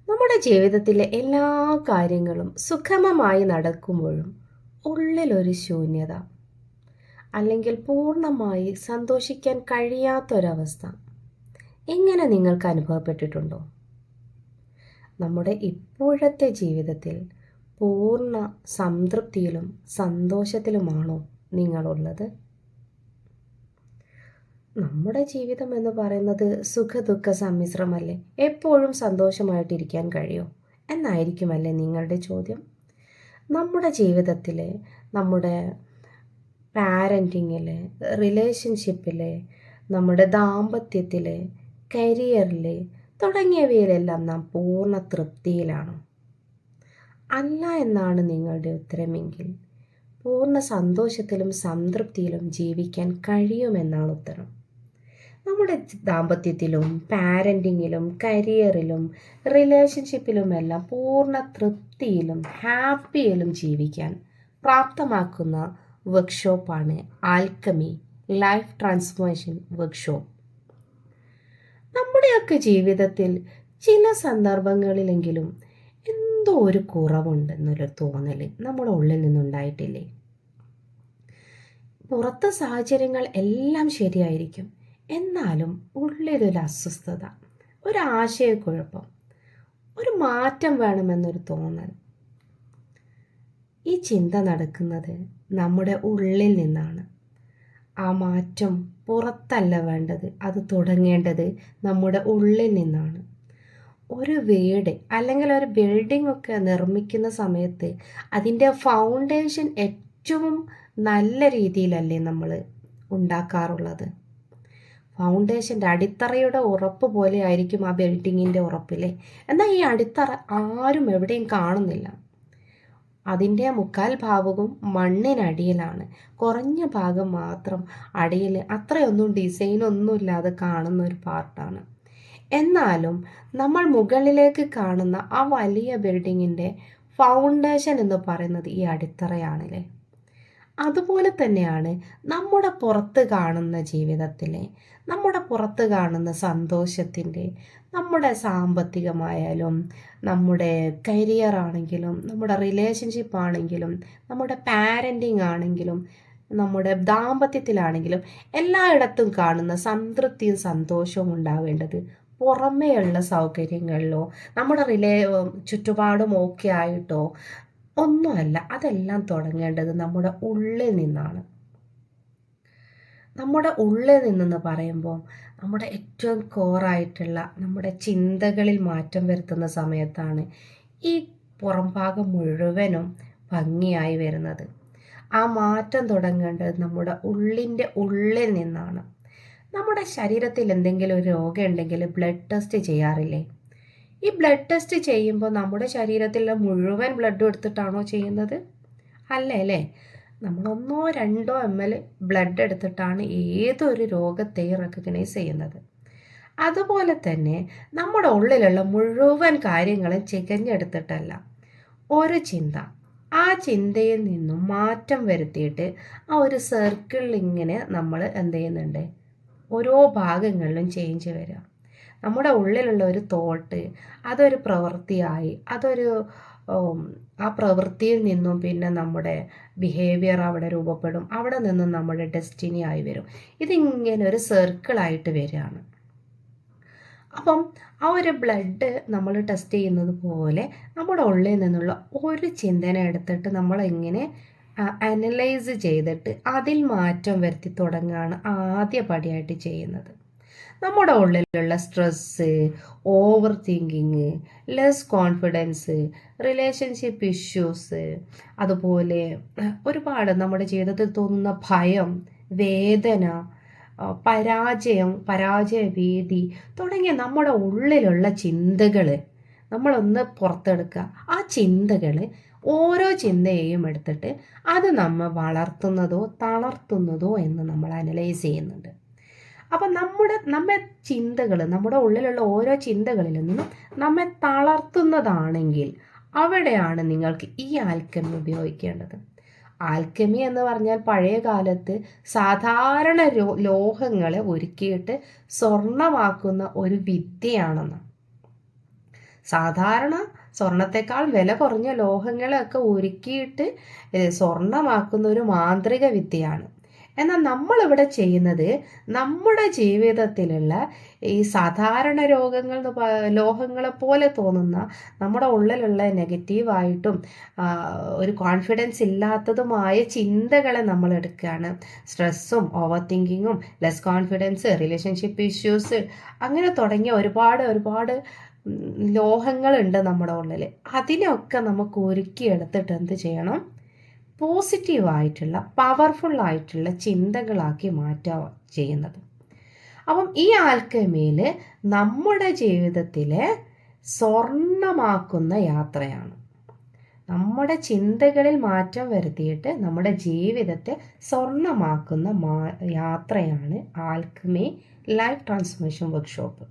നമ്മുടെ ജീവിതത്തിലെ എല്ലാ കാര്യങ്ങളും സുഗമമായി നടക്കുമ്പോഴും ഉള്ളിലൊരു ശൂന്യത അല്ലെങ്കിൽ പൂർണ്ണമായി സന്തോഷിക്കാൻ കഴിയാത്തൊരവസ്ഥ എങ്ങനെ നിങ്ങൾക്ക് അനുഭവപ്പെട്ടിട്ടുണ്ടോ? നമ്മുടെ ഇപ്പോഴത്തെ ജീവിതത്തിൽ പൂർണ്ണ സംതൃപ്തിയിലും സന്തോഷത്തിലുമാണോ നിങ്ങളുള്ളത്? നമ്മുടെ ജീവിതം എന്ന് പറയുന്നത് സുഖദുഃഖ സമ്മിശ്രമല്ലേ? എപ്പോഴും സന്തോഷമായിട്ടിരിക്കാൻ കഴിയുമോ എന്നായിരിക്കുമല്ലേ നിങ്ങളുടെ ചോദ്യം. നമ്മുടെ ജീവിതത്തിൽ, നമ്മുടെ പാരൻറ്റിങ്ങിൽ, റിലേഷൻഷിപ്പിൽ, നമ്മുടെ ദാമ്പത്യത്തിൽ, കരിയറിൽ തുടങ്ങിയവയിലെല്ലാം നാം പൂർണ്ണ തൃപ്തിയിലാണോ? അല്ല എന്നാണ് നിങ്ങളുടെ ഉത്തരമെങ്കിൽ പൂർണ്ണ സന്തോഷത്തിലും സംതൃപ്തിയിലും ജീവിക്കാൻ കഴിയുമെന്നാണ് ഉത്തരം. നമ്മുടെ ദാമ്പത്യത്തിലും പാരൻറ്റിങ്ങിലും കരിയറിലും റിലേഷൻഷിപ്പിലുമെല്ലാം പൂർണ്ണ തൃപ്തിയിലും ഹാപ്പിയിലും ജീവിക്കാൻ പ്രാപ്തമാക്കുന്ന വർക്ക്ഷോപ്പാണ് ആൽക്കമി ലൈഫ് ട്രാൻസ്ഫോർമേഷൻ വർക്ക്ഷോപ്പ്. നമ്മുടെയൊക്കെ ജീവിതത്തിൽ ചില സന്ദർഭങ്ങളിലെങ്കിലും എന്തോ ഒരു കുറവുണ്ടെന്നൊരു തോന്നൽ നമ്മുടെ ഉള്ളിൽ നിന്നുണ്ടായിട്ടില്ലേ? പുറത്തെ സാഹചര്യങ്ങൾ എല്ലാം ശരിയായിരിക്കും, എന്നാലും ഉള്ളിലൊരു അസ്വസ്ഥത, ഒരു ആശയക്കുഴപ്പം, ഒരു മാറ്റം വേണമെന്നൊരു തോന്നൽ. ഈ ചിന്ത നടക്കുന്നത് നമ്മുടെ ഉള്ളിൽ നിന്നാണ്. ആ മാറ്റം പുറത്തല്ല വേണ്ടത്, അത് തുടങ്ങേണ്ടത് നമ്മുടെ ഉള്ളിൽ നിന്നാണ്. ഒരു വീട് അല്ലെങ്കിൽ ഒരു ബിൽഡിംഗ് ഒക്കെ നിർമ്മിക്കുന്ന സമയത്ത് അതിൻ്റെ ഫൗണ്ടേഷൻ ഏറ്റവും നല്ല രീതിയിലല്ലേ നമ്മൾ ഉണ്ടാക്കാറുള്ളത്. ഫൗണ്ടേഷൻ്റെ അടിത്തറയുടെ ഉറപ്പ് പോലെ ആയിരിക്കും ആ ബിൽഡിങ്ങിൻ്റെ ഉറപ്പില്ലേ. എന്നാൽ ഈ അടിത്തറ ആരും എവിടെയും കാണുന്നില്ല. അതിൻ്റെ മുക്കാൽ ഭാഗവും മണ്ണിനടിയിലാണ്. കുറഞ്ഞ ഭാഗം മാത്രം അടിയിൽ അത്രയൊന്നും ഡിസൈനൊന്നും ഇല്ലാതെ കാണുന്ന ഒരു പാർട്ടാണ്. എന്നാലും നമ്മൾ മുകളിലേക്ക് കാണുന്ന ആ വലിയ ബിൽഡിങ്ങിൻ്റെ ഫൗണ്ടേഷൻ എന്ന് പറയുന്നത് ഈ അടിത്തറയാണല്ലേ. അതുപോലെ തന്നെയാണ് നമ്മുടെ പുറത്ത് കാണുന്ന ജീവിതത്തിലെ, നമ്മുടെ പുറത്ത് കാണുന്ന സന്തോഷത്തിൻ്റെ, നമ്മുടെ സാമ്പത്തികമായാലും നമ്മുടെ കരിയർ ആണെങ്കിലും നമ്മുടെ റിലേഷൻഷിപ്പ് ആണെങ്കിലും നമ്മുടെ പാരൻറ്റിങ് ആണെങ്കിലും നമ്മുടെ ദാമ്പത്യത്തിലാണെങ്കിലും എല്ലായിടത്തും കാണുന്ന സംതൃപ്തിയും സന്തോഷവും ഉണ്ടാവേണ്ടത് പുറമേയുള്ള സൗകര്യങ്ങളിലോ നമ്മുടെ ചുറ്റുപാടും ഓക്കെ ആയിട്ടോ ഒന്നുമല്ല. അതെല്ലാം തുടങ്ങേണ്ടത് നമ്മുടെ ഉള്ളിൽ നിന്നാണ്. നമ്മുടെ ഉള്ളിൽ നിന്നെന്ന് പറയുമ്പോൾ നമ്മുടെ ഏറ്റവും കോറായിട്ടുള്ള നമ്മുടെ ചിന്തകളിൽ മാറ്റം വരുത്തുന്ന സമയത്താണ് ഈ പുറംഭാഗം മുഴുവനും ഭംഗിയായി വരുന്നത്. ആ മാറ്റം തുടങ്ങേണ്ടത് നമ്മുടെ ഉള്ളിൻ്റെ ഉള്ളിൽ നിന്നാണ്. നമ്മുടെ ശരീരത്തിൽ എന്തെങ്കിലും ഒരു രോഗം ഉണ്ടെങ്കിൽ ബ്ലഡ് ടെസ്റ്റ് ചെയ്യാറില്ലേ? ഈ ബ്ലഡ് ടെസ്റ്റ് ചെയ്യുമ്പോൾ നമ്മുടെ ശരീരത്തിലെ മുഴുവൻ ബ്ലഡും എടുത്തിട്ടാണോ ചെയ്യുന്നത്? അല്ലേ. നമ്മൾ 1-2 ml ബ്ലഡ് എടുത്തിട്ടാണ് ഏതൊരു രോഗത്തെയും റെക്കഗ്നൈസ് ചെയ്യുന്നത്. അതുപോലെ തന്നെ നമ്മുടെ ഉള്ളിലുള്ള മുഴുവൻ കാര്യങ്ങളും ചികഞ്ഞെടുത്തിട്ടല്ല, ഒരു ചിന്ത, ആ ചിന്തയിൽ നിന്നും മാറ്റം വരുത്തിയിട്ട് ആ ഒരു സർക്കിളിൽ ഇങ്ങനെ നമ്മൾ എന്ത് ചെയ്യുന്നുണ്ട്, ഓരോ ഭാഗങ്ങളിലും ചേഞ്ച് വരിക. നമ്മുടെ ഉള്ളിലുള്ള ഒരു തോട്ട് അതൊരു പ്രവൃത്തിയായി, അതൊരു ആ പ്രവൃത്തിയിൽ നിന്നും പിന്നെ നമ്മുടെ ബിഹേവിയർ അവിടെ രൂപപ്പെടും, അവിടെ നിന്നും നമ്മുടെ ഡെസ്റ്റിനി ആയി വരും. ഇതിങ്ങനെ ഒരു സർക്കിളായിട്ട് വരികയാണ്. അപ്പം ആ ഒരു ബ്ലഡ് നമ്മൾ ടെസ്റ്റ് ചെയ്യുന്നത് പോലെ നമ്മുടെ ഉള്ളിൽ നിന്നുള്ള ഒരു ചിന്തന എടുത്തിട്ട് നമ്മളെങ്ങനെ അനലൈസ് ചെയ്തിട്ട് അതിൽ മാറ്റം വരുത്തി തുടങ്ങുകയാണ് ആദ്യ പടിയായിട്ട് ചെയ്യുന്നത്. നമ്മുടെ ഉള്ളിലുള്ള stress, over thinking, less confidence, relationship issues, അതുപോലെ ഒരുപാട് നമ്മുടെ ജീവിതത്തിൽ തോന്നുന്ന ഭയം, വേദന, പരാജയഭീതി തുടങ്ങിയ നമ്മുടെ ഉള്ളിലുള്ള ചിന്തകൾ നമ്മളൊന്ന് പുറത്തെടുക്കുക. ആ ചിന്തകൾ ഓരോ ചിന്തയെയും എടുത്തിട്ട് അത് നമ്മെ വളർത്തുന്നതോ തളർത്തുന്നതോ എന്ന് നമ്മൾ അനലൈസ് ചെയ്യുന്നുണ്ട്. അപ്പം നമ്മുടെ ഉള്ളിലുള്ള ഓരോ ചിന്തകളിൽ നിന്നും നമ്മെ തളർത്തുന്നതാണെങ്കിൽ അവിടെയാണ് നിങ്ങൾക്ക് ഈ ആൽക്കമി ഉപയോഗിക്കേണ്ടത്. ആൽക്കമി എന്ന് പറഞ്ഞാൽ പഴയ കാലത്ത് സാധാരണ ലോഹങ്ങളെ ഒരുക്കിയിട്ട് സ്വർണമാക്കുന്ന ഒരു വിദ്യയാണെന്ന്. സാധാരണ സ്വർണത്തെക്കാൾ വില കുറഞ്ഞ ലോഹങ്ങളെയൊക്കെ ഉരുക്കിയിട്ട് സ്വർണമാക്കുന്ന ഒരു മാന്ത്രിക വിദ്യയാണ്. എന്നാൽ നമ്മളിവിടെ ചെയ്യുന്നത് നമ്മുടെ ജീവിതത്തിലുള്ള ഈ സാധാരണ രോഗങ്ങൾ ലോഹങ്ങളെ പോലെ തോന്നുന്ന നമ്മുടെ ഉള്ളിലുള്ള നെഗറ്റീവായിട്ടും ഒരു കോൺഫിഡൻസ് ഇല്ലാത്തതുമായ ചിന്തകളെ നമ്മൾ എടുക്കുകയാണ്. സ്ട്രെസ്സും ഓവർ തിങ്കിങ്ങും ലെസ് കോൺഫിഡൻസ് റിലേഷൻഷിപ്പ് ഇഷ്യൂസ് അങ്ങനെ തുടങ്ങിയ ഒരുപാട് ലോഹങ്ങളുണ്ട് നമ്മുടെ ഉള്ളിൽ. അതിനെയൊക്കെ നമുക്ക് ഒരുക്കിയെടുത്തിട്ട് എന്ത് ചെയ്യണം? പോസിറ്റീവായിട്ടുള്ള പവർഫുള്ളായിട്ടുള്ള ചിന്തകളാക്കി മാറ്റുക ചെയ്യുന്നത്. അപ്പം ഈ ആൽക്കെമിയിൽ നമ്മുടെ ജീവിതത്തിലെ സ്വർണമാക്കുന്ന യാത്രയാണ്. നമ്മുടെ ചിന്തകളിൽ മാറ്റം വരുത്തിയിട്ട് നമ്മുടെ ജീവിതത്തെ സ്വർണമാക്കുന്ന യാത്രയാണ് ആൽക്കെമി ലൈഫ് ട്രാൻസ്ഫോർമേഷൻ വർക്ക്ഷോപ്പ്.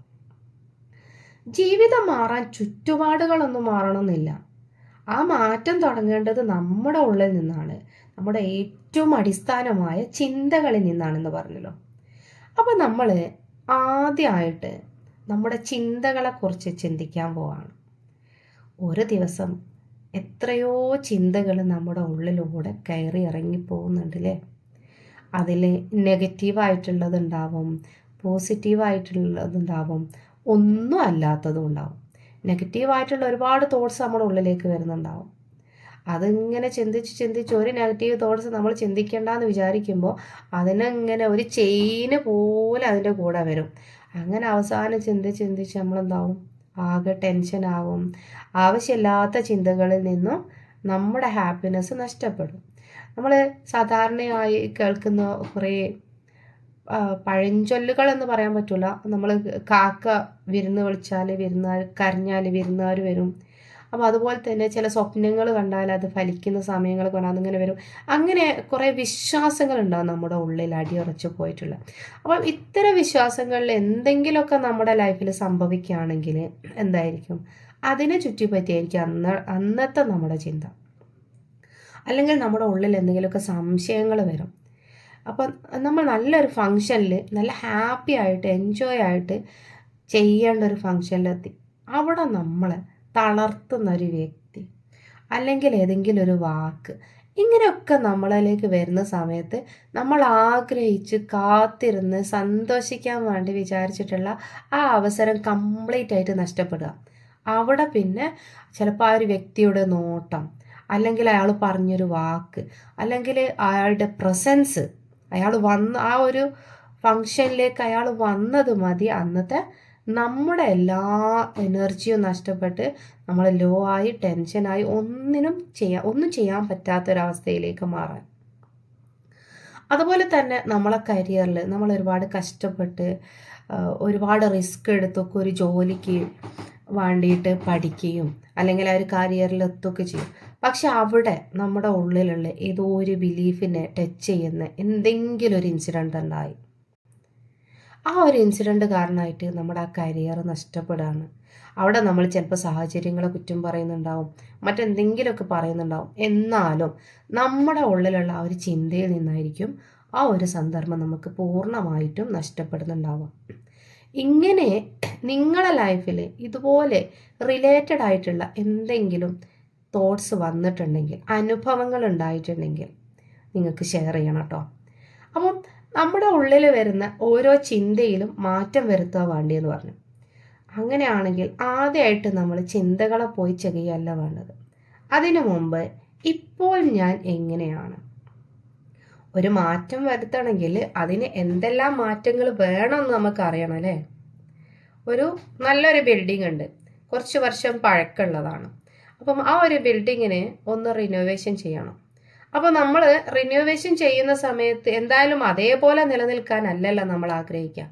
ജീവിതം മാറാൻ ചുറ്റുപാടുകളൊന്നും മാറണമെന്നില്ല. ആ മാറ്റം തുടങ്ങേണ്ടത് നമ്മുടെ ഉള്ളിൽ നിന്നാണ്, നമ്മുടെ ഏറ്റവും അടിസ്ഥാനമായ ചിന്തകളിൽ നിന്നാണെന്ന് പറഞ്ഞല്ലോ. അപ്പോൾ നമ്മൾ ആദ്യമായിട്ട് നമ്മുടെ ചിന്തകളെക്കുറിച്ച് ചിന്തിക്കാൻ പോവാണ്. ഒരു ദിവസം എത്രയോ ചിന്തകൾ നമ്മുടെ ഉള്ളിലൂടെ കയറി ഇറങ്ങി പോകുന്നുണ്ടല്ലേ. അതിൽ നെഗറ്റീവായിട്ടുള്ളതുണ്ടാവും, പോസിറ്റീവായിട്ടുള്ളതുണ്ടാവും, ഒന്നും അല്ലാത്തതും ഉണ്ടാവും. നെഗറ്റീവായിട്ടുള്ള ഒരുപാട് തോട്ട്സ് നമ്മുടെ ഉള്ളിലേക്ക് വരുന്നുണ്ടാവും. അതിങ്ങനെ ചിന്തിച്ച് ഒരു നെഗറ്റീവ് തോട്ട്സ് നമ്മൾ ചിന്തിക്കേണ്ടെന്ന് വിചാരിക്കുമ്പോൾ അതിനെങ്ങനെ ഒരു ചെയിന് പോലെ അതിൻ്റെ കൂടെ വരും. അങ്ങനെ അവസാനം ചിന്തിച്ച് നമ്മളെന്താവും? ആകെ ടെൻഷനാവും. ആവശ്യമില്ലാത്ത ചിന്തകളിൽ നിന്നും നമ്മുടെ ഹാപ്പിനെസ് നഷ്ടപ്പെടും. നമ്മൾ സാധാരണയായി കേൾക്കുന്ന കുറേ പഴഞ്ചൊല്ലുകൾ എന്ന് പറയാൻ പറ്റില്ല. നമ്മൾ കാക്ക വിരുന്ന് വിളിച്ചാൽ വിരുന്നുകാർ, കരഞ്ഞാൽ വിരുന്നുകാർ വരും. അപ്പോൾ അതുപോലെ തന്നെ ചില സ്വപ്നങ്ങൾ കണ്ടാൽ അത് ഫലിക്കുന്ന സമയങ്ങൾ കൊണ്ട് അതിങ്ങനെ വരും. അങ്ങനെ കുറേ വിശ്വാസങ്ങളുണ്ടാകും നമ്മുടെ ഉള്ളിൽ അടിയുറച്ച് പോയിട്ടുള്ള. അപ്പം ഇത്തരം വിശ്വാസങ്ങളിൽ എന്തെങ്കിലുമൊക്കെ നമ്മുടെ ലൈഫിൽ സംഭവിക്കുകയാണെങ്കിൽ എന്തായിരിക്കും? അതിനെ ചുറ്റിപ്പറ്റിയായിരിക്കും അന്നത്തെ നമ്മുടെ ചിന്ത. അല്ലെങ്കിൽ നമ്മുടെ ഉള്ളിൽ എന്തെങ്കിലുമൊക്കെ സംശയങ്ങൾ വരും. അപ്പം നമ്മൾ നല്ലൊരു ഫങ്ഷനിൽ നല്ല ഹാപ്പി ആയിട്ട് എൻജോയ് ആയിട്ട് ചെയ്യേണ്ട ഒരു ഫങ്ഷനിലെത്തി അവിടെ നമ്മൾ തളർത്തുന്ന ഒരു വ്യക്തി അല്ലെങ്കിൽ ഏതെങ്കിലും ഒരു വാക്ക് ഇങ്ങനെയൊക്കെ നമ്മളിലേക്ക് വരുന്ന സമയത്ത് നമ്മൾ ആഗ്രഹിച്ച് കാത്തിരുന്ന് സന്തോഷിക്കാൻ വേണ്ടി വിചാരിച്ചിട്ടുള്ള ആ അവസരം കംപ്ലീറ്റ് ആയിട്ട് നഷ്ടപ്പെടുക. അവിടെ പിന്നെ ചിലപ്പോൾ ആ ഒരു വ്യക്തിയുടെ നോട്ടം, അല്ലെങ്കിൽ അയാൾ പറഞ്ഞൊരു വാക്ക്, അല്ലെങ്കിൽ അയാളുടെ പ്രസൻസ്, അയാൾ ആ ഒരു ഫങ്ഷനിലേക്ക് അയാൾ വന്നത് മതി അന്നത്തെ നമ്മുടെ എല്ലാ എനർജിയും നഷ്ടപ്പെട്ട് നമ്മൾ ലോ ആയി ടെൻഷനായി ഒന്നും ചെയ്യാൻ പറ്റാത്തൊരവസ്ഥയിലേക്ക് മാറാൻ. അതുപോലെ തന്നെ നമ്മളെ കരിയറിൽ നമ്മൾ ഒരുപാട് കഷ്ടപ്പെട്ട് ഒരുപാട് റിസ്ക് എടുത്തൊക്കെ ഒരു ജോലിക്ക് വേണ്ടിയിട്ട് പഠിക്കുകയും അല്ലെങ്കിൽ ആ ഒരു കരിയറിൽ എത്തുകയൊക്കെ ചെയ്യും. പക്ഷെ അവിടെ നമ്മുടെ ഉള്ളിലുള്ള ഏതോ ഒരു ബിലീഫിനെ ടച്ച് ചെയ്യുന്ന എന്തെങ്കിലും ഒരു ഇൻസിഡൻറ്റ് ഉണ്ടായി. ആ ഒരു ഇൻസിഡൻറ്റ് കാരണമായിട്ട് നമ്മുടെ ആ കരിയർ നഷ്ടപ്പെടുകയാണ്. അവിടെ നമ്മൾ ചിലപ്പോൾ സാഹചര്യങ്ങളെ കുറ്റം പറയുന്നുണ്ടാവും, മറ്റെന്തെങ്കിലുമൊക്കെ പറയുന്നുണ്ടാവും. എന്നാലും നമ്മുടെ ഉള്ളിലുള്ള ആ ഒരു ചിന്തയിൽ നിന്നായിരിക്കും ആ ഒരു സന്ദർഭം നമുക്ക് പൂർണ്ണമായിട്ടും നഷ്ടപ്പെടുന്നുണ്ടാവുക. ഇങ്ങനെ നിങ്ങളുടെ ലൈഫിൽ ഇതുപോലെ റിലേറ്റഡ് ആയിട്ടുള്ള എന്തെങ്കിലും തോട്ട്സ് വന്നിട്ടുണ്ടെങ്കിൽ, അനുഭവങ്ങൾ ഉണ്ടായിട്ടുണ്ടെങ്കിൽ നിങ്ങൾക്ക് ഷെയർ ചെയ്യണം കേട്ടോ. അപ്പം നമ്മുടെ ഉള്ളിൽ വരുന്ന ഓരോ ചിന്തയിലും മാറ്റം വരുത്തുക വേണ്ടിയെന്ന് പറഞ്ഞു. അങ്ങനെയാണെങ്കിൽ ആദ്യമായിട്ട് നമ്മൾ ചിന്തകളെ പോയി ചെയ്യുകയല്ല വേണ്ടത്. അതിനു മുമ്പ് ഇപ്പോൾ ഞാൻ എങ്ങനെയാണ്? ഒരു മാറ്റം വരുത്തണമെങ്കിൽ അതിന് എന്തെല്ലാം മാറ്റങ്ങൾ വേണമെന്ന് നമുക്ക് അറിയണം അല്ലേ. ഒരു നല്ലൊരു ബിൽഡിംഗ് ഉണ്ട്, കുറച്ച് വർഷം പഴക്കമുള്ളതാണ്. അപ്പം ആ ഒരു ബിൽഡിങ്ങിന് ഒന്ന് റിനോവേഷൻ ചെയ്യണം. അപ്പോൾ നമ്മൾ റിനോവേഷൻ ചെയ്യുന്ന സമയത്ത് എന്തായാലും അതേപോലെ നിലനിൽക്കാനല്ലല്ലോ നമ്മൾ ആഗ്രഹിക്കുക.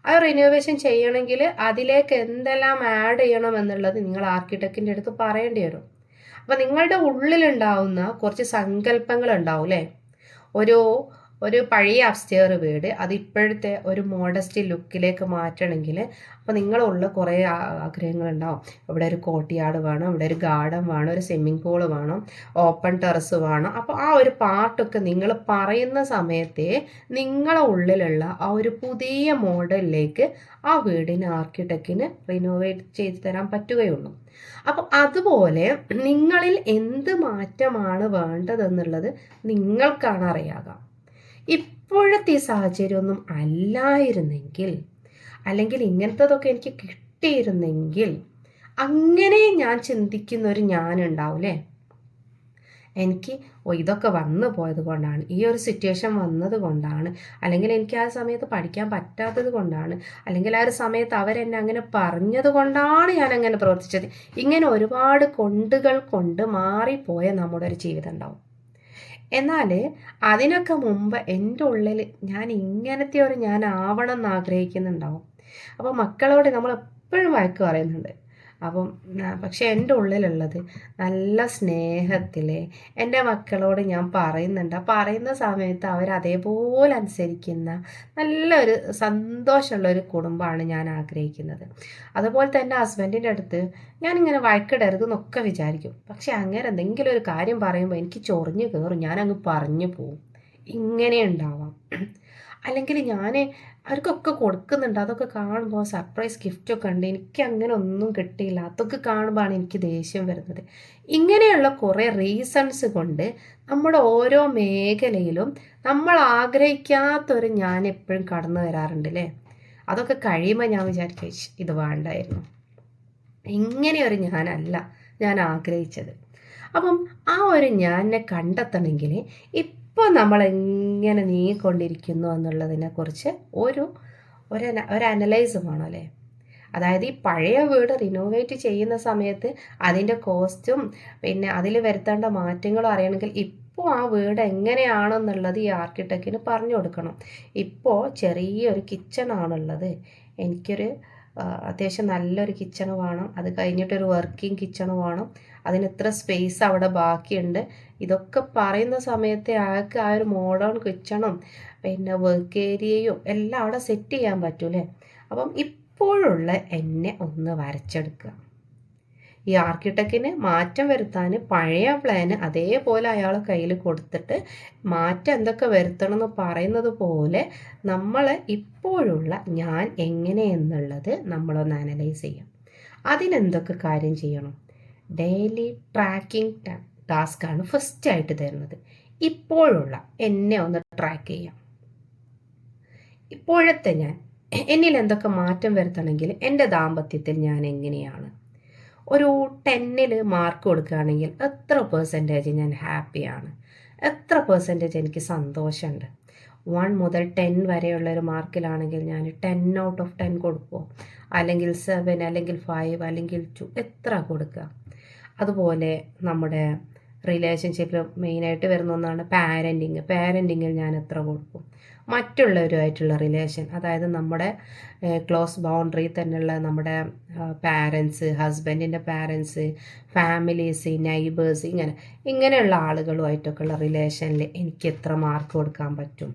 ആ റിനോവേഷൻ ചെയ്യണമെങ്കിൽ അതിലേക്ക് എന്തെല്ലാം ആഡ് ചെയ്യണം എന്നുള്ളത് നിങ്ങൾ ആർക്കിടെക്റ്റിൻ്റെ അടുത്ത് പറയേണ്ടി വരും. അപ്പോൾ നിങ്ങളുടെ ഉള്ളിലുണ്ടാവുന്ന കുറച്ച് സങ്കല്പങ്ങൾ ഉണ്ടാവും അല്ലേ. ഒരു ഒരു പഴയ അപ്സ്റ്റെയർ വീട് അത് ഇപ്പോഴത്തെ ഒരു മോഡസ്റ്റ് ലുക്കിലേക്ക് മാറ്റണമെങ്കിൽ അപ്പോൾ നിങ്ങളുള്ള കുറേ ആഗ്രഹങ്ങളുണ്ടാവും. ഇവിടെ ഒരു കോർട്ട്യാർഡ് വേണം, ഇവിടെ ഒരു ഗാർഡൻ വേണം, ഒരു സ്വിമ്മിംഗ് പൂൾ വേണം, ഓപ്പൺ ടെറസ് വേണം. അപ്പോൾ ആ ഒരു പാർട്ടൊക്കെ നിങ്ങൾ പറയുന്ന സമയത്തെ നിങ്ങളെ ഉള്ളിലുള്ള ആ ഒരു പുതിയ മോഡലിലേക്ക് ആ വീടിന് ആർക്കിടെക്റ്റിന് റിനോവേറ്റ് ചെയ്ത് തരാൻ പറ്റുകയുള്ളൂ. അപ്പം അതുപോലെ നിങ്ങളിൽ എന്ത് മാറ്റമാണ് വേണ്ടതെന്നുള്ളത് നിങ്ങൾക്കാണ് അറിയാവുക. ഇപ്പോഴത്തെ ഈ സാഹചര്യമൊന്നും അല്ലായിരുന്നെങ്കിൽ, അല്ലെങ്കിൽ ഇങ്ങനത്തതൊക്കെ എനിക്ക് കിട്ടിയിരുന്നെങ്കിൽ, അങ്ങനെ ഞാൻ ചിന്തിക്കുന്ന ഒരു ഞാനുണ്ടാവില്ലേ. എനിക്ക് ഇതൊക്കെ വന്നു പോയത് കൊണ്ടാണ്, ഈ ഒരു സിറ്റുവേഷൻ വന്നത് കൊണ്ടാണ്, അല്ലെങ്കിൽ എനിക്ക് ആ സമയത്ത് പഠിക്കാൻ പറ്റാത്തത് കൊണ്ടാണ്, അല്ലെങ്കിൽ ആ ഒരു സമയത്ത് അവരെന്നെ അങ്ങനെ പറഞ്ഞത് കൊണ്ടാണ് ഞാൻ അങ്ങനെ പ്രവർത്തിച്ചത്. ഇങ്ങനെ ഒരുപാട് കൊണ്ടുകൾ കൊണ്ട് മാറിപ്പോയ നമ്മുടെ ഒരു ജീവിതം ഉണ്ടാവും. എന്നാൽ അതിനൊക്കെ മുമ്പ് എൻ്റെ ഉള്ളിൽ ഞാൻ ഇങ്ങനത്തെ ഒരു ഞാൻ ആവണം എന്ന് ആഗ്രഹിക്കുന്നുണ്ടാവും. അപ്പോൾ മക്കളോട് നമ്മൾ എപ്പോഴും വഴക്ക് പറയുന്നുണ്ട്. അപ്പം പക്ഷെ എൻ്റെ ഉള്ളിലുള്ളത് നല്ല സ്നേഹത്തിൽ എൻ്റെ മക്കളോട് ഞാൻ പറയുന്നുണ്ട്. ആ പറയുന്ന സമയത്ത് അവർ അതേപോലെ അനുസരിക്കുന്ന നല്ലൊരു സന്തോഷമുള്ളൊരു കുടുംബമാണ് ഞാൻ ആഗ്രഹിക്കുന്നത്. അതുപോലെ തന്നെ ഹസ്ബൻഡിൻ്റെ അടുത്ത് ഞാനിങ്ങനെ വഴക്കിടരുത് എന്നൊക്കെ വിചാരിക്കും. പക്ഷെ അങ്ങനെ എന്തെങ്കിലും ഒരു കാര്യം പറയുമ്പോൾ എനിക്ക് ചൊറിഞ്ഞു കയറും, ഞാനങ്ങ് പറഞ്ഞു പോവും. ഇങ്ങനെ ഉണ്ടാവാം. അല്ലെങ്കിൽ ഞാൻ അവർക്കൊക്കെ കൊടുക്കുന്നുണ്ട്, അതൊക്കെ കാണുമ്പോൾ സർപ്രൈസ് ഗിഫ്റ്റൊക്കെ ഉണ്ട്, എനിക്ക് അങ്ങനെ ഒന്നും കിട്ടിയില്ല, അതൊക്കെ കാണുമ്പോഴാണ് എനിക്ക് ദേഷ്യം വരുന്നത്. ഇങ്ങനെയുള്ള കുറേ റീസൺസ് കൊണ്ട് നമ്മുടെ ഓരോ മേഖലയിലും നമ്മൾ ആഗ്രഹിക്കാത്തൊരു ഞാൻ എപ്പോഴും കടന്നു വരാറുണ്ട് അല്ലേ. അതൊക്കെ കഴിയുമ്പോൾ ഞാൻ വിചാരിക്കും ഇത് വേണ്ടായിരുന്നു, ഇങ്ങനെയൊരു ഞാനല്ല ഞാൻ ആഗ്രഹിച്ചത്. അപ്പം ആ ഒരു ഞാനെ കണ്ടെത്തണമെങ്കിൽ ഇപ്പോൾ നമ്മൾ എങ്ങനെ നീങ്ങിക്കൊണ്ടിരിക്കുന്നു എന്നുള്ളതിനെക്കുറിച്ച് ഒരു അനലൈസ് വേണം അല്ലേ. അതായത് ഈ പഴയ വീട് റിനോവേറ്റ് ചെയ്യുന്ന സമയത്ത് അതിൻ്റെ കോസ്റ്റും പിന്നെ അതിൽ വരുത്തേണ്ട മാറ്റങ്ങളും അറിയണമെങ്കിൽ ഇപ്പോൾ ആ വീട് എങ്ങനെയാണെന്നുള്ളത് ഈ ആർക്കിടെക്റ്റിന് പറഞ്ഞു കൊടുക്കണം. ഇപ്പോൾ ചെറിയൊരു കിച്ചണാണുള്ളത്, എനിക്കൊരു അത്യാവശ്യം നല്ലൊരു കിച്ചൺ വേണം, അത് കഴിഞ്ഞിട്ടൊരു വർക്കിംഗ് കിച്ചൺ വേണം, അതിന് എത്ര സ്പേസ് അവിടെ ബാക്കിയുണ്ട്, ഇതൊക്കെ പറയുന്ന സമയത്ത് അയാൾക്ക് ആ ഒരു മോഡേൺ കിച്ചണും പിന്നെ വർക്ക് ഏരിയയും എല്ലാം അവിടെ സെറ്റ് ചെയ്യാൻ പറ്റൂലേ. അപ്പം ഇപ്പോഴുള്ള എന്നെ ഒന്ന് വരച്ചെടുക്കുക. ഈ ആർക്കിടെക്റ്റിന് മാറ്റം വരുത്താൻ പഴയ പ്ലാന് അതേപോലെ അയാളെ കയ്യിൽ കൊടുത്തിട്ട് മാറ്റം എന്തൊക്കെ വരുത്തണം എന്ന് പറയുന്നത് പോലെ നമ്മൾ ഇപ്പോഴുള്ള ഞാൻ എങ്ങനെയെന്നുള്ളത് നമ്മളൊന്ന് അനലൈസ് ചെയ്യാം. അതിനെന്തൊക്കെ കാര്യം ചെയ്യണം? ഡെയിലി ട്രാക്കിംഗ് ടാസ്ക്കാണ് ഫസ്റ്റായിട്ട് തരുന്നത്. ഇപ്പോഴുള്ള എന്നെ ഒന്ന് ട്രാക്ക് ചെയ്യാം. ഇപ്പോഴത്തെ ഞാൻ എന്നിൽ എന്തൊക്കെ മാറ്റം വരുത്തണമെങ്കിൽ എൻ്റെ ദാമ്പത്യത്തിൽ ഞാൻ എങ്ങനെയാണ്, ഒരു 10ൽ മാർക്ക് കൊടുക്കുകയാണെങ്കിൽ എത്ര പെർസെൻറ്റേജ് ഞാൻ ഹാപ്പിയാണ്, എത്ര പെർസെൻറ്റേജ് എനിക്ക് സന്തോഷമുണ്ട്. 1 മുതൽ 10 വരെയുള്ള ഒരു മാർക്കിലാണെങ്കിൽ ഞാൻ 10 ഔട്ട് ഓഫ് 10 കൊടുക്കുമോ, അല്ലെങ്കിൽ 7, അല്ലെങ്കിൽ 5, അല്ലെങ്കിൽ 2, എത്ര കൊടുക്കുക. അതുപോലെ നമ്മുടെ റിലേഷൻഷിപ്പിൽ മെയിനായിട്ട് വരുന്ന ഒന്നാണ് പാരൻറ്റിങ്ങിൽ ഞാൻ എത്ര കൊടുക്കും. മറ്റുള്ളവരുമായിട്ടുള്ള റിലേഷൻ, അതായത് നമ്മുടെ ക്ലോസ് ബൗണ്ടറി തന്നെയുള്ള നമ്മുടെ പാരൻസ്, ഹസ്ബൻഡിൻ്റെ പാരൻസ്, ഫാമിലീസ്, നൈബേഴ്സ്, ഇങ്ങനെയുള്ള ആളുകളുമായിട്ടൊക്കെയുള്ള റിലേഷനിൽ എനിക്ക് എത്ര മാർക്ക് കൊടുക്കാൻ പറ്റും.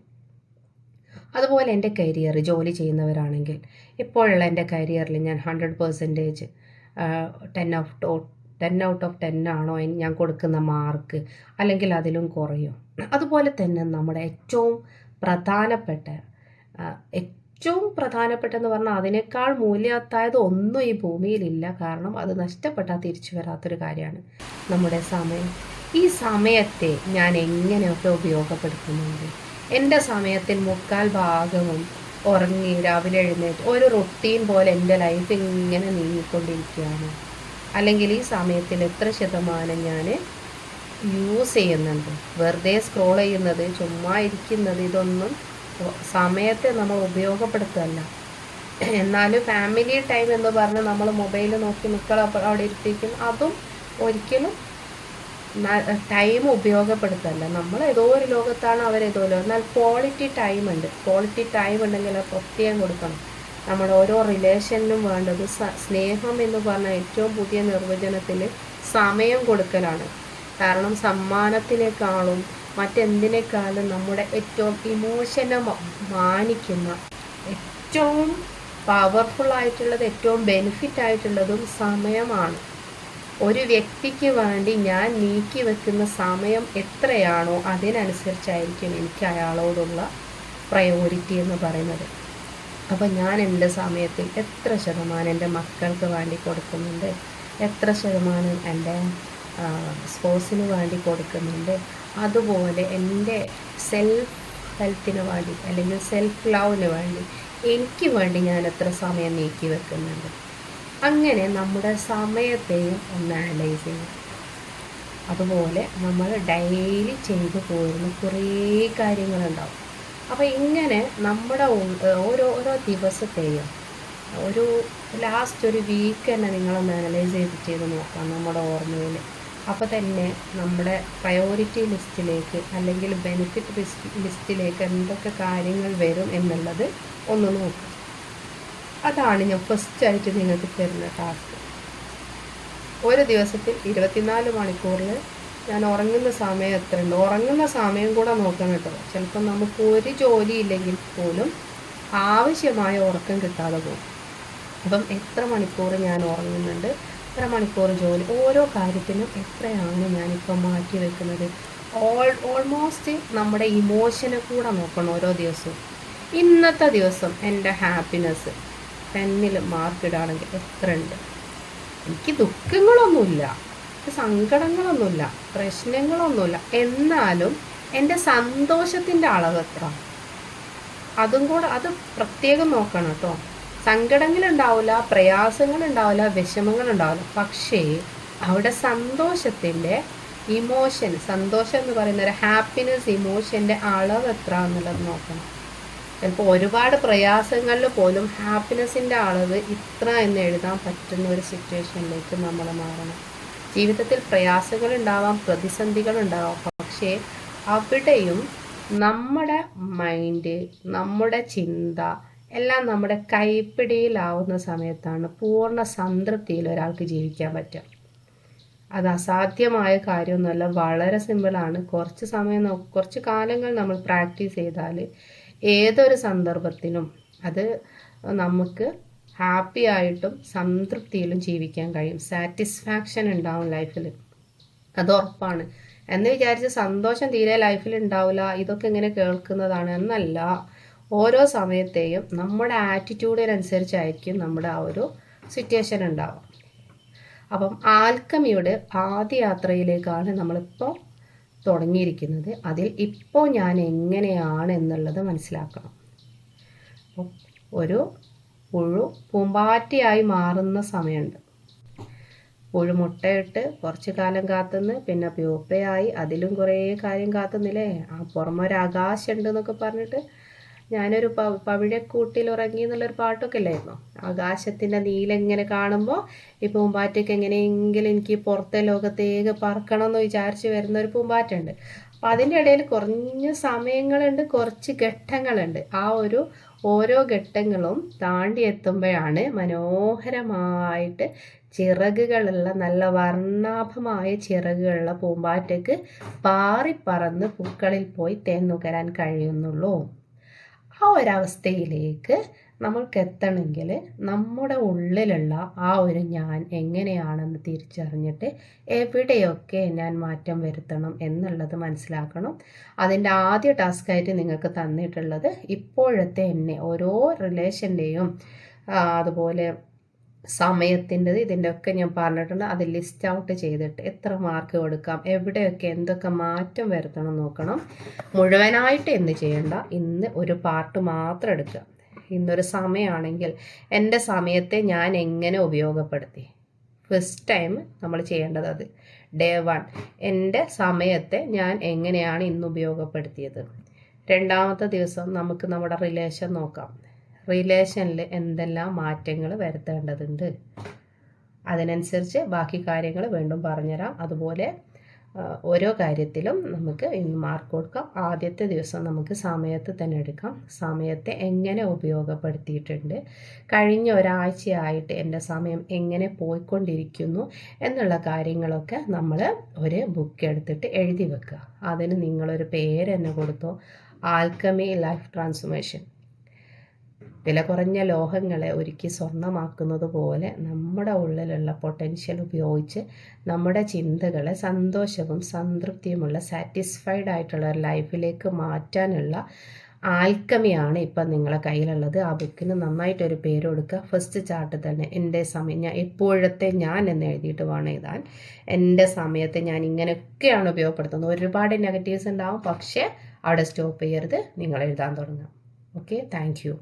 അതുപോലെ എൻ്റെ കരിയർ, ജോലി ചെയ്യുന്നവരാണെങ്കിൽ ഇപ്പോഴുള്ള എൻ്റെ കരിയറിൽ ഞാൻ 100% 10 ഔട്ട് ഓഫ് 10 ആണോ ഞാൻ കൊടുക്കുന്ന മാർക്ക്, അല്ലെങ്കിൽ അതിലും കുറയോ. അതുപോലെ തന്നെ നമ്മുടെ ഏറ്റവും പ്രധാനപ്പെട്ടെന്ന് പറഞ്ഞാൽ അതിനേക്കാൾ മൂല്യവത്തായത് ഒന്നും ഈ ഭൂമിയിലില്ല. കാരണം അത് നഷ്ടപ്പെട്ടാൽ തിരിച്ചു വരാത്തൊരു കാര്യമാണ് നമ്മുടെ സമയം. ഈ സമയത്തെ ഞാൻ എങ്ങനെയൊക്കെ ഉപയോഗപ്പെടുത്തുന്നുണ്ട്. എൻ്റെ സമയത്തിൽ 3/4 ഉറങ്ങി രാവിലെ എഴുന്നേറ്റ് ഒരു റൊട്ടീൻ പോലെ എൻ്റെ ലൈഫ് ഇങ്ങനെ നീങ്ങിക്കൊണ്ടിരിക്കുകയാണ്. അല്ലെങ്കിൽ ഈ സമയത്തിൽ എത്ര ശതമാനം ഞാൻ യൂസ് ചെയ്യുന്നുണ്ട്. വെറുതെ സ്ക്രോൾ ചെയ്യുന്നത്, ചുമ്മാ ഇരിക്കുന്നത്, ഇതൊന്നും സമയത്തെ നമ്മൾ ഉപയോഗപ്പെടുത്തല്ല. എന്നാലും ഫാമിലി ടൈം എന്ന് പറഞ്ഞ് നമ്മൾ മൊബൈൽ നോക്കി മക്കളെ അവിടെ ഇരുത്തിക്കും, അതും ഒരിക്കലും ടൈം ഉപയോഗപ്പെടുത്തല്ല. നമ്മൾ ഏതോ ഒരു ലോകത്താണ്, അവരേതോ ലോകം. എന്നാൽ ക്വാളിറ്റി ടൈം ഉണ്ടെങ്കിൽ അത് പ്രത്യേകം കൊടുക്കണം. നമ്മുടെ ഓരോ റിലേഷനിലും വേണ്ടത് സ്നേഹം എന്ന് പറഞ്ഞാൽ ഏറ്റവും പുതിയ നിർവചനത്തിൽ സമയം കൊടുക്കലാണ്. കാരണം സമ്മാനത്തിനേക്കാളും മറ്റെന്തിനേക്കാളും നമ്മുടെ ഏറ്റവും ഇമോഷനെ മാനിക്കുന്ന, ഏറ്റവും പവർഫുൾ ആയിട്ടുള്ളത്, ഏറ്റവും ബെനിഫിറ്റ് ആയിട്ടുള്ളതും സമയമാണ്. ഒരു വ്യക്തിക്ക് വേണ്ടി ഞാൻ നീക്കി വെക്കുന്ന സമയം എത്രയാണോ അതിനനുസരിച്ചായിരിക്കും എനിക്ക് അയാളോടുള്ള പ്രയോറിറ്റി എന്ന് പറയുന്നത്. അപ്പോൾ ഞാൻ എൻ്റെ സമയത്തിൽ എത്ര ശതമാനം എൻ്റെ മക്കൾക്ക് വേണ്ടി കൊടുക്കുന്നുണ്ട്, എത്ര ശതമാനം എൻ്റെ സ്പോസിന് വേണ്ടി കൊടുക്കുന്നുണ്ട്, അതുപോലെ എൻ്റെ സെൽഫ് ഹെൽത്തിന് വേണ്ടി അല്ലെങ്കിൽ സെൽഫ് ലവിന് വേണ്ടി എനിക്ക് വേണ്ടി ഞാൻ എത്ര സമയം നീക്കി വെക്കുന്നുണ്ട്. അങ്ങനെ നമ്മുടെ സമയത്തെയും ഒന്ന് അനലൈസ് ചെയ്യും. അതുപോലെ നമ്മൾ ഡെയിലി ചെയ്തു പോരുന്ന കുറേ കാര്യങ്ങളുണ്ടാവും. അപ്പോൾ ഇങ്ങനെ നമ്മുടെ ഓരോ ദിവസത്തെയും ഒരു ലാസ്റ്റ് ഒരു വീക്ക് തന്നെ നിങ്ങളൊന്ന് അനലൈസ് ചെയ്ത് നോക്കാം നമ്മുടെ ഓർമ്മയിൽ. അപ്പോൾ തന്നെ നമ്മുടെ പ്രയോറിറ്റി ലിസ്റ്റിലേക്ക് അല്ലെങ്കിൽ ബെനിഫിറ്റ് ലിസ്റ്റിലേക്ക് എന്തൊക്കെ കാര്യങ്ങൾ വരും എന്നുള്ളത് ഒന്ന് നോക്കുക. അതാണ് ഞാൻ ഫസ്റ്റായിട്ട് നിങ്ങൾക്ക് തരുന്ന ടാസ്ക്. ഒരു ദിവസത്തിൽ 24 മണിക്കൂറിൽ ഞാൻ ഉറങ്ങുന്ന സമയം എത്ര ഉണ്ട്, ഉറങ്ങുന്ന സമയം കൂടെ നോക്കണം കേട്ടോ. ചിലപ്പോൾ നമുക്ക് ഒരു ജോലി ഇല്ലെങ്കിൽ പോലും ആവശ്യമായ ഉറക്കം കിട്ടാതെ പോകും. അപ്പം എത്ര മണിക്കൂർ ഞാൻ ഉറങ്ങുന്നുണ്ട്, എത്ര മണിക്കൂർ ജോലി, ഓരോ കാര്യത്തിനും എത്രയാണ് ഞാനിപ്പോൾ മാറ്റി വെക്കുന്നത്. ഓൾമോസ്റ്റ് നമ്മുടെ ഇമോഷനെ കൂടെ നോക്കണം ഓരോ ദിവസവും. ഇന്നത്തെ ദിവസം എൻ്റെ ഹാപ്പിനെസ് 10 മാർക്ക് ഇടുകയാണെങ്കിൽ എത്ര ഉണ്ട്? എനിക്ക് ദുഃഖങ്ങളൊന്നുമില്ല, സങ്കടങ്ങളൊന്നുമില്ല, പ്രശ്നങ്ങളൊന്നുമില്ല, എന്നാലും എൻ്റെ സന്തോഷത്തിൻ്റെ അളവ് എത്ര, അതും കൂടെ അത് പ്രത്യേകം നോക്കണം കേട്ടോ. സങ്കടങ്ങളുണ്ടാവില്ല, പ്രയാസങ്ങളുണ്ടാവില്ല, വിഷമങ്ങളുണ്ടാവില്ല, പക്ഷേ അവിടെ സന്തോഷത്തിൻ്റെ ഇമോഷൻ, സന്തോഷം എന്ന് പറയുന്ന ഒരു ഹാപ്പിനെസ് ഇമോഷൻ്റെ അളവ് എത്ര എന്നുള്ളത് നോക്കണം. ചിലപ്പോൾ ഒരുപാട് പ്രയാസങ്ങളിൽ പോലും ഹാപ്പിനെസ്സിൻ്റെ അളവ് ഇത്ര എന്ന് എഴുതാൻ പറ്റുന്ന ഒരു സിറ്റുവേഷനിലേക്ക് നമ്മൾ മാറണം. ജീവിതത്തിൽ പ്രയാസങ്ങളുണ്ടാവാം, പ്രതിസന്ധികളുണ്ടാവാം, പക്ഷേ അവിടെയും നമ്മുടെ മൈൻഡ്, നമ്മുടെ ചിന്ത എല്ലാം നമ്മുടെ കൈപ്പിടിയിലാവുന്ന സമയത്താണ് പൂർണ്ണ സംതൃപ്തിയിൽ ഒരാൾക്ക് ജീവിക്കാൻ പറ്റുക. അത് അസാധ്യമായ കാര്യമൊന്നുമല്ല, വളരെ സിമ്പിളാണ്. കുറച്ച് കാലങ്ങൾ നമ്മൾ പ്രാക്ടീസ് ചെയ്താൽ ഏതൊരു സന്ദർഭത്തിലും അത് നമുക്ക് ഹാപ്പി ആയിട്ടും സംതൃപ്തിയിലും ജീവിക്കാൻ കഴിയും. സാറ്റിസ്ഫാക്ഷൻ ഉണ്ടാവും ലൈഫിൽ, അത് ഉറപ്പാണ്. എന്ന് വിചാരിച്ച് സന്തോഷം തീരെ ലൈഫിൽ ഉണ്ടാവില്ല, ഇതൊക്കെ ഇങ്ങനെ കേൾക്കുന്നതാണ് എന്നല്ല. ഓരോ സമയത്തെയും നമ്മുടെ ആറ്റിറ്റ്യൂഡിനനുസരിച്ചായിരിക്കും നമ്മുടെ ആ ഒരു സിറ്റുവേഷൻ ഉണ്ടാവുക. അപ്പം ആൽക്കമിയുടെ ആദ്യ യാത്രയിലേക്കാണ് നമ്മളിപ്പോൾ തുടങ്ങിയിരിക്കുന്നത്. അതിൽ ഇപ്പോൾ ഞാൻ എങ്ങനെയാണ് എന്നുള്ളത് മനസ്സിലാക്കണം. അപ്പം ഒരു പുഴു പൂമ്പാറ്റയായി മാറുന്ന സമയമുണ്ട്. പുഴു മുട്ടയിട്ട് കുറച്ച് കാലം കാത്തുനിന്ന് പിന്നെ പ്യൂപ്പയായി, അതിലും കുറേ കാര്യം കാത്തുന്നില്ലേ. ആ പുറമൊരു ആകാശം ഉണ്ട് എന്നൊക്കെ പറഞ്ഞിട്ട് ഞാനൊരു പവിഴക്കൂട്ടിൽ ഉറങ്ങി എന്നുള്ളൊരു പാട്ടൊക്കെ ഇല്ലായിരുന്നു. ആകാശത്തിൻ്റെ നീലെങ്ങനെ കാണുമ്പോൾ ഈ പൂമ്പാറ്റയ്ക്ക് എങ്ങനെയെങ്കിലും എനിക്ക് പുറത്തെ ലോകത്തേക്ക് പറക്കണം എന്ന് വിചാരിച്ച് വരുന്ന ഒരു പൂമ്പാറ്റുണ്ട്. അപ്പം അതിൻ്റെ ഇടയിൽ കുറഞ്ഞ സമയങ്ങളുണ്ട്, കുറച്ച് ഘട്ടങ്ങളുണ്ട്. ആ ഓരോ ഘട്ടങ്ങളും താണ്ടി എത്തുമ്പോഴാണ് മനോഹരമായിട്ട് ചിറകുകളുള്ള, നല്ല വർണ്ണാഭമായ ചിറകുകളുള്ള പൂമ്പാറ്റയ്ക്ക് പാറിപ്പറന്ന് പൂക്കളിൽ പോയി തേൻ നുകരാൻ കഴിയുന്നുള്ളൂ. ആ ഒരവസ്ഥയിലേക്ക് നമ്മൾക്ക് എത്തണമെങ്കിൽ നമ്മുടെ ഉള്ളിലുള്ള ആ ഒരു ഞാൻ എങ്ങനെയാണെന്ന് തിരിച്ചറിഞ്ഞിട്ട് എവിടെയൊക്കെ ഞാൻ മാറ്റം വരുത്തണം എന്നുള്ളത് മനസ്സിലാക്കണം. അതിൻ്റെ ആദ്യ ടാസ്ക്കായിട്ട് നിങ്ങൾക്ക് തന്നിട്ടുള്ളത് ഇപ്പോഴത്തെ എന്നെ ഓരോ റിലേഷൻ്റെയും അതുപോലെ സമയത്തിൻ്റെത് ഇതിൻ്റെയൊക്കെ ഞാൻ പറഞ്ഞിട്ടുണ്ട്. അത് ലിസ്റ്റ് ഔട്ട് ചെയ്തിട്ട് എത്ര മാർക്ക് കൊടുക്കാം, എവിടെയൊക്കെ എന്തൊക്കെ മാറ്റം വരുത്തണം നോക്കണം. മുഴുവനായിട്ട് എന്ന് ചെയ്യണ്ട, ഇന്ന് ഒരു പാർട്ട് മാത്രം എടുക്കുക. ഇന്നൊരു സമയമാണെങ്കിൽ എൻ്റെ സമയത്തെ ഞാൻ എങ്ങനെ ഉപയോഗപ്പെടുത്തി, ഫസ്റ്റ് ടൈം നമ്മൾ ചെയ്യേണ്ടത് അത്. ഡേ 1 എൻ്റെ സമയത്തെ ഞാൻ എങ്ങനെയാണ് ഇന്ന് ഉപയോഗപ്പെടുത്തിയത്. രണ്ടാമത്തെ ദിവസം നമുക്ക് നമ്മുടെ റിലേഷൻ നോക്കാം. റിലേഷനിൽ എന്തെല്ലാം മാറ്റങ്ങൾ വരുത്തേണ്ടതുണ്ട്, അതിനനുസരിച്ച് ബാക്കി കാര്യങ്ങൾ വീണ്ടും പറഞ്ഞുതരാം. അതുപോലെ ഓരോ കാര്യത്തിലും നമുക്ക് ഇന്ന് മാർക്ക് കൊടുക്കാം. ആദ്യത്തെ ദിവസം നമുക്ക് സമയത്ത് തന്നെ എടുക്കാം. സമയത്തെ എങ്ങനെ ഉപയോഗപ്പെടുത്തിയിട്ടുണ്ട്, കഴിഞ്ഞ ഒരാഴ്ചയായിട്ട് എൻ്റെ സമയം എങ്ങനെ പോയിക്കൊണ്ടിരിക്കുന്നു എന്നുള്ള കാര്യങ്ങളൊക്കെ നമ്മൾ ഒരു ബുക്ക് എടുത്തിട്ട് എഴുതി വെക്കുക. അതിന് നിങ്ങളൊരു പേര് തന്നെ കൊടുത്തോ, ആൽക്കമി ലൈഫ് ട്രാൻസ്ഫോർമേഷൻ. വില കുറഞ്ഞ ലോഹങ്ങളെ ഒരുക്കി സ്വർണ്ണമാക്കുന്നത് പോലെ നമ്മുടെ ഉള്ളിലുള്ള പൊട്ടൻഷ്യൽ ഉപയോഗിച്ച് നമ്മുടെ ചിന്തകളെ സന്തോഷവും സംതൃപ്തിയുമുള്ള സാറ്റിസ്ഫൈഡ് ആയിട്ടുള്ള ഒരു ലൈഫിലേക്ക് മാറ്റാനുള്ള ആൽക്കമിയാണ് ഇപ്പം നിങ്ങളെ കയ്യിലുള്ളത്. ആ ബുക്കിന് നന്നായിട്ടൊരു പേര് കൊടുക്കുക. ഫസ്റ്റ് ചാർട്ട് തന്നെ എൻ്റെ സമയം, ഞാൻ എപ്പോഴത്തെ ഞാൻ എന്ന് എഴുതിയിട്ട് വേണം എഴുതാൻ. എൻ്റെ സമയത്തെ ഞാൻ ഇങ്ങനെയൊക്കെയാണ് ഉപയോഗപ്പെടുത്തുന്നത്. ഒരുപാട് നെഗറ്റീവ്സ് ഉണ്ടാവും, പക്ഷേ അവിടെ സ്റ്റോപ്പ് ചെയ്യരുത്, നിങ്ങൾ എഴുതാൻ തുടങ്ങാം. Okay, thank you.